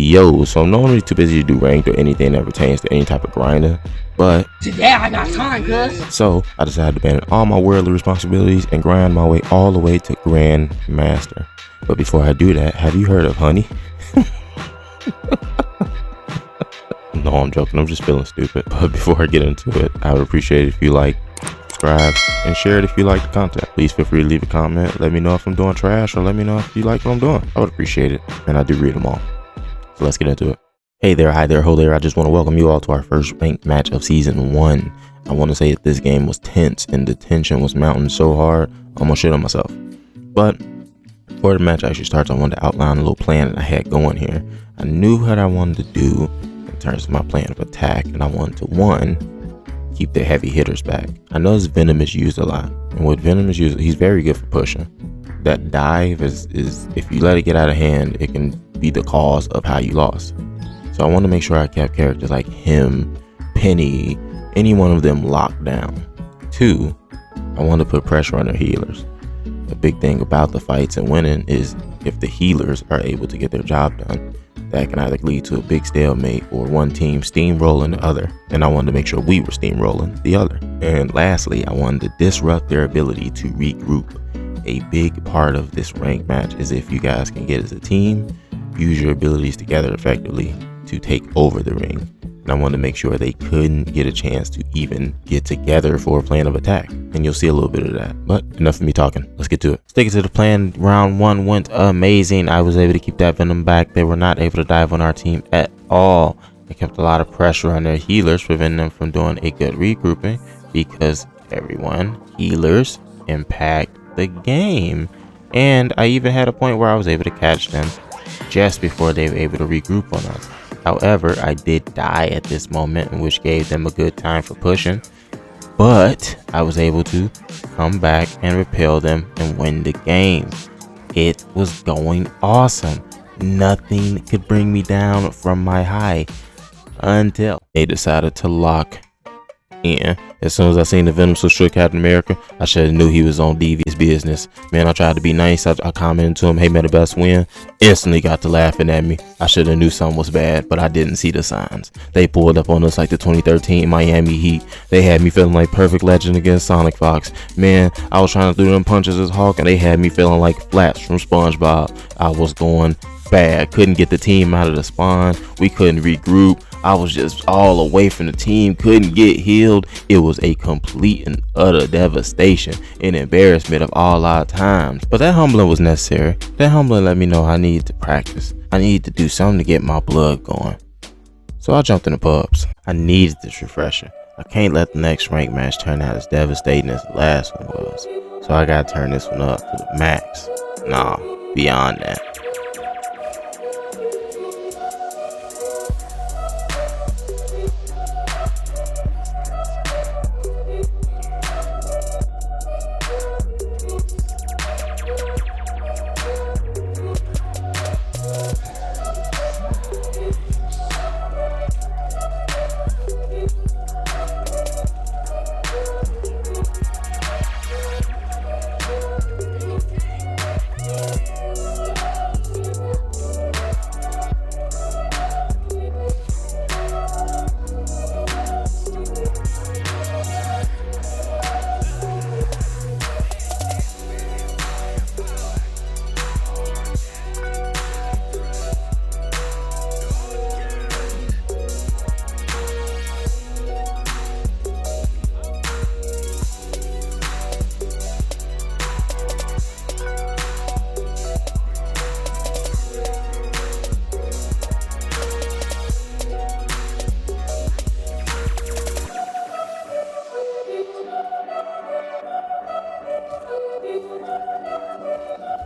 Yo, so I'm normally too busy to do ranked or anything that pertains to any type of grinding, but today I got time, cuz. So I decided to abandon all my worldly responsibilities and grind my way all the way to Grandmaster. But before I do that, have you heard of honey? No, I'm joking. I'm just feeling stupid. But before I get into it, I would appreciate it if you like, subscribe, and share it if you like the content. Please feel free to leave a comment. Let me know if I'm doing trash, or let me know if you like what I'm doing. I would appreciate it, and I do read them all. So let's get into it. Hey there, hi there, ho there. I just want to welcome you all to our first ranked match of season 1. I want to say that this game was tense and the tension was mounting so hard, I'm gonna shit on myself. But before the match actually starts, I wanted to outline a little plan that I had going here. I knew what I wanted to do in terms of my plan of attack, and I wanted to, 1, keep the heavy hitters back. I know Venom is used a lot, and with Venom is used, he's very good for pushing. That dive is if you let it get out of hand, it can be the cause of how you lost. So I want to make sure I kept characters like him, Penny, any one of them locked down. 2, I want to put pressure on their healers. The big thing about the fights and winning is if the healers are able to get their job done, that can either lead to a big stalemate or one team steamrolling the other. And I wanted to make sure we were steamrolling the other. And lastly, I wanted to disrupt their ability to regroup. A big part of this ranked match is if you guys can get as a team, use your abilities together effectively to take over the ring. And I wanted to make sure they couldn't get a chance to even get together for a plan of attack. And you'll see a little bit of that. But enough of me talking. Let's get to it. Sticking to the plan, round 1 went amazing. I was able to keep that Venom back. They were not able to dive on our team at all. They kept a lot of pressure on their healers, preventing them from doing a good regrouping, because everyone, healers impact the game. And I even had a point where I was able to catch them just before they were able to regroup on us. However, I did die at this moment, which gave them a good time for pushing, but I was able to come back and repel them and win the game. It was going awesome. Nothing could bring me down from my high until they decided to lock in. As soon as I seen the Venom switch to Captain America, I should have knew he was on devious business. Man, I tried to be nice. I commented to him, hey man, the best win. Instantly got to laughing at me. I should have knew something was bad, but I didn't see the signs. They pulled up on us like the 2013 Miami Heat. They had me feeling like Perfect Legend against Sonic Fox. Man, I was trying to do them punches as Hulk, and they had me feeling like Flaps from SpongeBob. I was going bad. Couldn't get the team out of the spawn. We couldn't regroup. I was just all away from the team, couldn't get healed. It was a complete and utter devastation and embarrassment of all our times. But that humbling was necessary. That humbling let me know I needed to practice. I needed to do something to get my blood going. So I jumped in the pubs. I needed this refresher. I can't let the next ranked match turn out as devastating as the last one was. So I gotta turn this one up to the max. Nah, beyond that.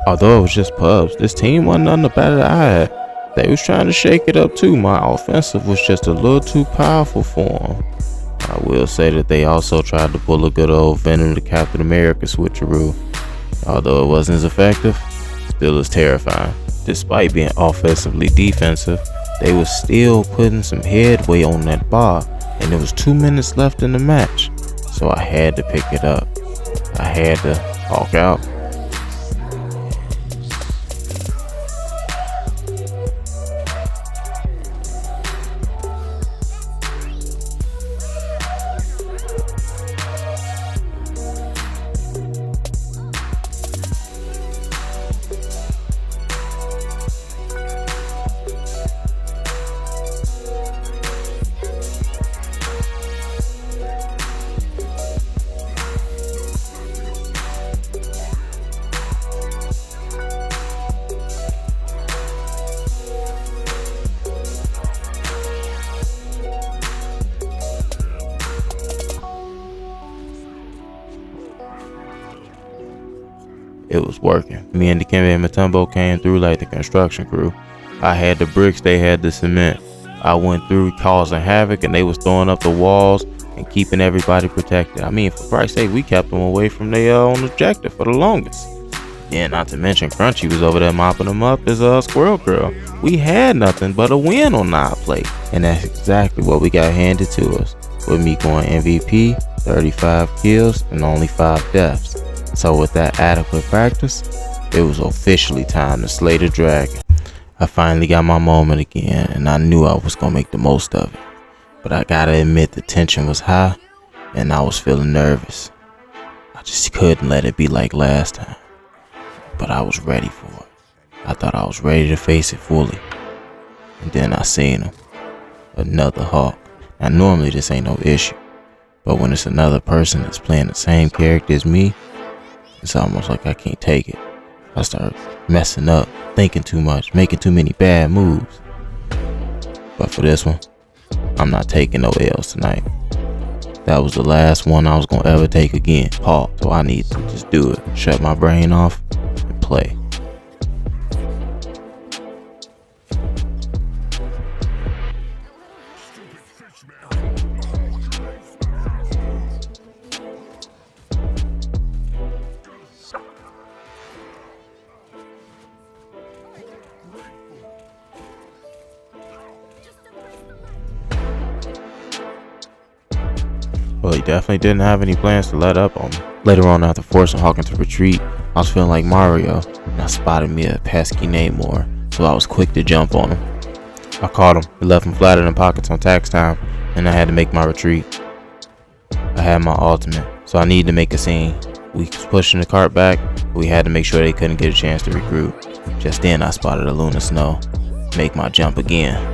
Although it was just pubs, this team wasn't nothing better than I had. They was trying to shake it up too. My offensive was just a little too powerful for them. I will say that they also tried to pull a good old Venom to Captain America switcheroo. Although it wasn't as effective, still is terrifying. Despite being offensively defensive, they was still putting some headway on that bar, and there was 2 minutes left in the match. So I had to pick it up. I had to Hawk out. it was working. Me and Dikembe and Mutombo came through like the construction crew. I had the bricks, they had the cement. I went through causing havoc, and they was throwing up the walls and keeping everybody protected. I mean, for Christ's sake, we kept them away from their own objective for the longest. Yeah, not to mention Crunchy was over there mopping them up as a Squirrel Girl. We had nothing but a win on our plate, and that's exactly what we got handed to us, with me going MVP, 35 kills, and only 5 deaths. So with that adequate practice, it was officially time to slay the dragon. I finally got my moment again, and I knew I was gonna make the most of it. But I gotta admit the tension was high, and I was feeling nervous. I just couldn't let it be like last time. But I was ready for it. I thought I was ready to face it fully. And then I seen him. Another Hawk. Now normally this ain't no issue, but when it's another person that's playing the same character as me, it's almost like I can't take it. I start messing up, thinking too much, making too many bad moves. But for this one, I'm not taking no L's tonight. That was the last one I was gonna ever take again, Hawk. So I need to just do it. Shut my brain off and play. Well, he definitely didn't have any plans to let up on me. Later on, after forcing Hawkins to retreat, I was feeling like Mario, and I spotted me a pesky Namor, so I was quick to jump on him. I caught him, he left him flat in the pockets on tax time, and I had to make my retreat. I had my ultimate, so I needed to make a scene. We was pushing the cart back, but we had to make sure they couldn't get a chance to recruit. Just then, I spotted a Luna Snow, make my jump again.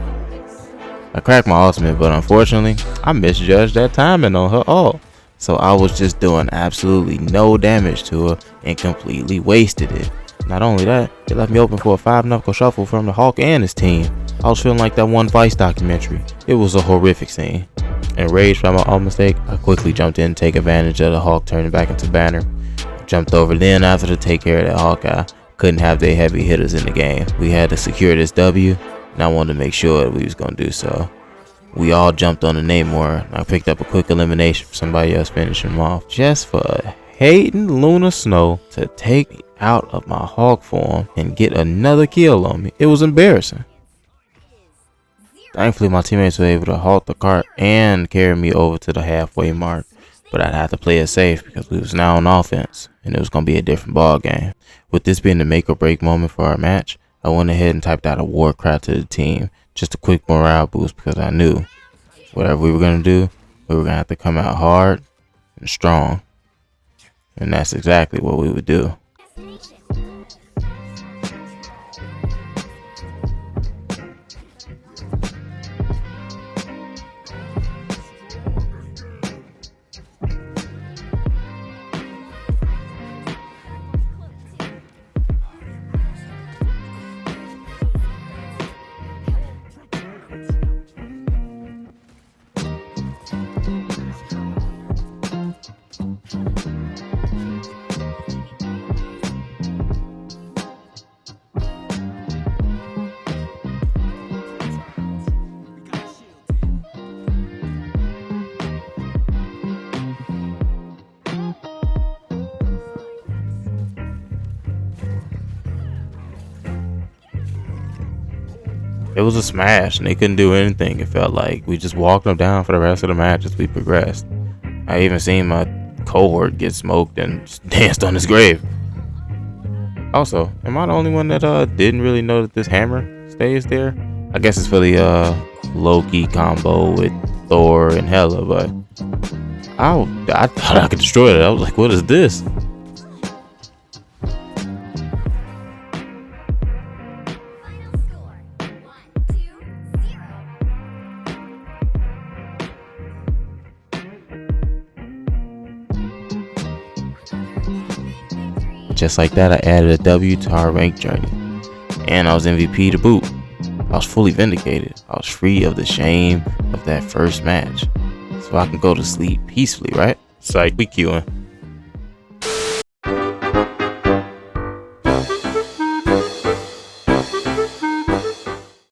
I cracked my ultimate, but unfortunately, I misjudged that timing on her ult. So I was just doing absolutely no damage to her and completely wasted it. Not only that, it left me open for a 5-knuckle shuffle from the Hawk and his team. I was feeling like that one Vice documentary. It was a horrific scene. Enraged by my ult mistake, I quickly jumped in to take advantage of the Hawk turning back into Banner. Jumped over then after to take care of that Hawkeye. Couldn't have their heavy hitters in the game. We had to secure this W, and I wanted to make sure that we was going to do so. We all jumped on the Namor, and I picked up a quick elimination for somebody else finishing him off. Just for hating Luna Snow to take me out of my Hawk form and get another kill on me. It was embarrassing. Thankfully, my teammates were able to halt the cart and carry me over to the halfway mark. But I'd have to play it safe because we was now on offense, and it was going to be a different ball game. With this being the make or break moment for our match, I went ahead and typed out a war cry to the team. Just a quick morale boost because I knew whatever we were going to do, we were going to have to come out hard and strong. And that's exactly what we would do. It was a smash, and they couldn't do anything. It felt like we just walked them down for the rest of the match as we progressed. I even seen my cohort get smoked and danced on his grave. Also, am I the only one that didn't really know that this hammer stays there? I guess it's for the Loki combo with Thor and Hela, but I thought I could destroy it. I was like, what is this? Just like that, I added a W to our rank journey, and I was MVP to boot. I was fully vindicated. I was free of the shame of that first match, so I can go to sleep peacefully, right? Psych, we queuing.